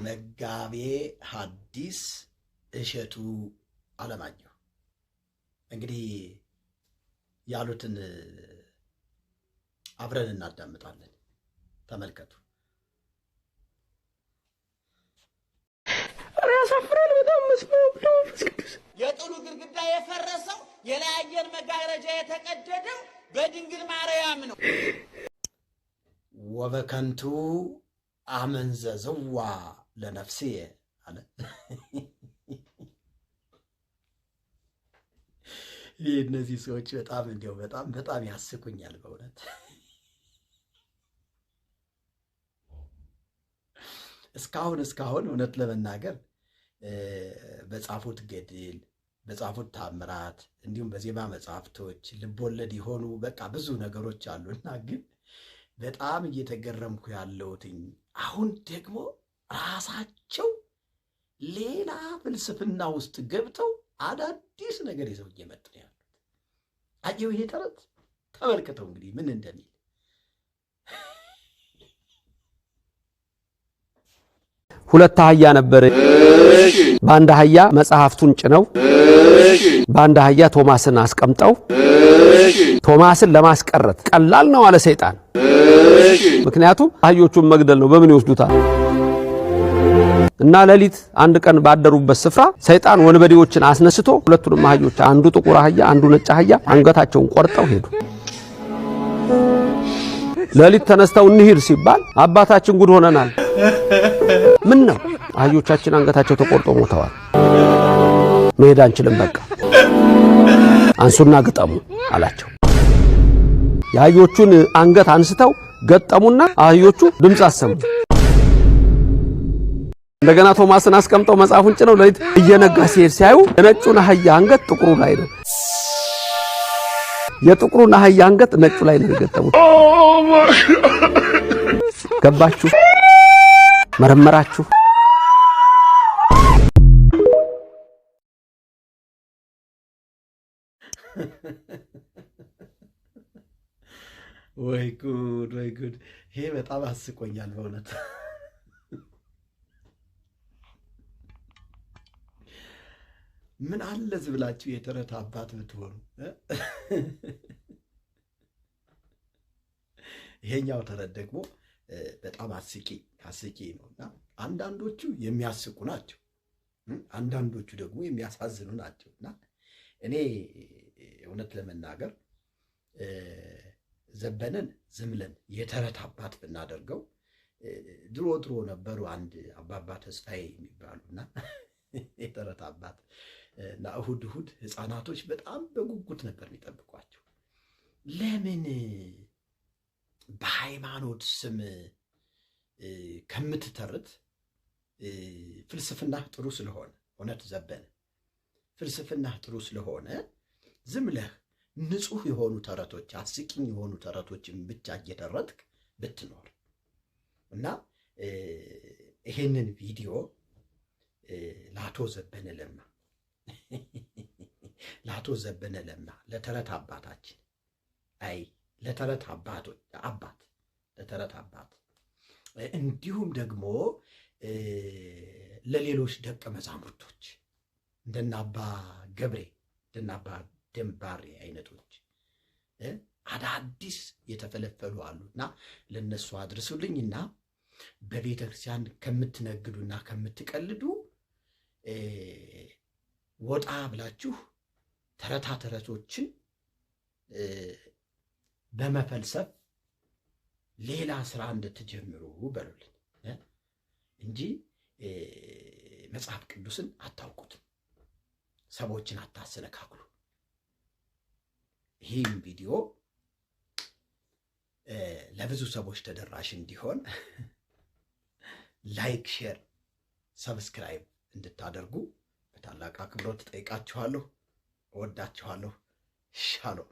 መጋቤ ሐዲስ እሸቱ አለማየሁ እንግዲህ ያሉትን አብረን እናዳምጣለን። ተመልከቱ። ያሳፍራል በጣም መስማው ቅዱስ የጥሉ ግድግዳ የፈረሰው የላየን መጋረጃ የተቀደደው በድንግል ማርያም ነው። ወበከንቱ አመንዘዝዋ ለነፍስየ አለ። እነዚህ ሰዎች በጣም እንዲያው በጣም ያስቁኛል በእውነት። እስካሁን እውነት ለመናገር በጻፉት ገድል በጻፉት ታምራት እንዲሁም በዜማ መጽሐፍቶች ልቦለድ የሆኑ በቃ ብዙ ነገሮች አሉና ግን በጣም እየተገረምኩ ያለሁትኝ አሁን ደግሞ ራሳቸው ሌላ ፍልስፍና ውስጥ ገብተው አዳዲስ ነገር ይዘው እየመጡ ነው ያሉት። አየው ይሄ ተረት ተመልከተው እንግዲህ ምን እንደሚል። ሁለት አህያ ነበር። በአንድ አህያ መጽሐፍቱን ጭነው በአንድ አህያ ቶማስን አስቀምጠው ቶማስን ለማስቀረት ቀላል ነው አለ ሰይጣን። ምክንያቱም አህዮቹን መግደል ነው፣ በምን ይወስዱታል? እና ሌሊት አንድ ቀን ባደሩበት ስፍራ ሰይጣን ወንበዴዎችን አስነስቶ ሁለቱንም አህዮች አንዱ ጥቁር አህያ አንዱ ነጭ አህያ አንገታቸውን ቆርጠው ሄዱ። ሌሊት ተነስተው እንሂድ ሲባል አባታችን ጉድ ሆነናል። ምን ነው? አህዮቻችን አንገታቸው ተቆርጦ ሞተዋል፣ መሄድ አንችልም፣ በቃ አንሱና ግጠሙ አላቸው። የአህዮቹን አንገት አንስተው ገጠሙና አህዮቹ ድምፅ አሰሙ። እንደገና ቶማስን አስቀምጠው መጽሐፉን ጭነው ሌሊት እየነጋ ሲሄድ ሲያዩ የነጩን አህያ አንገት ጥቁሩ ላይ ነው፣ የጥቁሩን አህያ አንገት ነጩ ላይ ነው የገጠሙት። ገባችሁ? መረመራችሁ? ወይ ጉድ ወይ ጉድ! ይሄ በጣም አስቆኛል በእውነት። ምን አለ ዝብላችሁ የተረት አባት ብትሆኑ። ይሄኛው ተረት ደግሞ በጣም አስቂ ነውና አንዳንዶቹ የሚያስቁ ናቸው፣ አንዳንዶቹ ደግሞ የሚያሳዝኑ ናቸውና እኔ እውነት ለመናገር ዘበነን ዝም ብለን የተረት አባት ብናደርገው ድሮ ነበሩ አንድ አባባ ተስፋዬ የሚባሉና የተረት አባት እና እሁድ ህፃናቶች በጣም በጉጉት ነበር የሚጠብቋቸው። ለምን በሃይማኖት ስም ከምትተርት ፍልስፍና ጥሩ ስለሆነ እውነት ዘበነ ፍልስፍና ጥሩ ስለሆነ ዝም ብለህ ንጹህ የሆኑ ተረቶች አስቂኝ የሆኑ ተረቶችን ብቻ እየተረትክ ብትኖር እና ይሄንን ቪዲዮ ለአቶ ዘበነ ለማ ለተረት አባታችን ለተረት አባት እንዲሁም ደግሞ ለሌሎች ደቀ መዛሙርቶች እንደነ አባ ገብሬ እንደነ አባ ደንባሬ አይነቶች አዳዲስ የተፈለፈሉ አሉና ለነሱ አድርሱልኝና በቤተ ክርስቲያን ከምትነግዱና ከምትቀልዱ ወጣ ብላችሁ ተረቶችን በመፈልሰፍ ሌላ ስራ እንድትጀምሩ በሉልኝ እንጂ መጽሐፍ ቅዱስን አታውቁትም፣ ሰዎችን አታሰነካክሉ። ይህም ቪዲዮ ለብዙ ሰዎች ተደራሽ እንዲሆን ላይክ፣ ሼር፣ ሰብስክራይብ እንድታደርጉ በታላቅ አክብሮት ጠይቃችኋለሁ። እወዳችኋለሁ። ሻሎም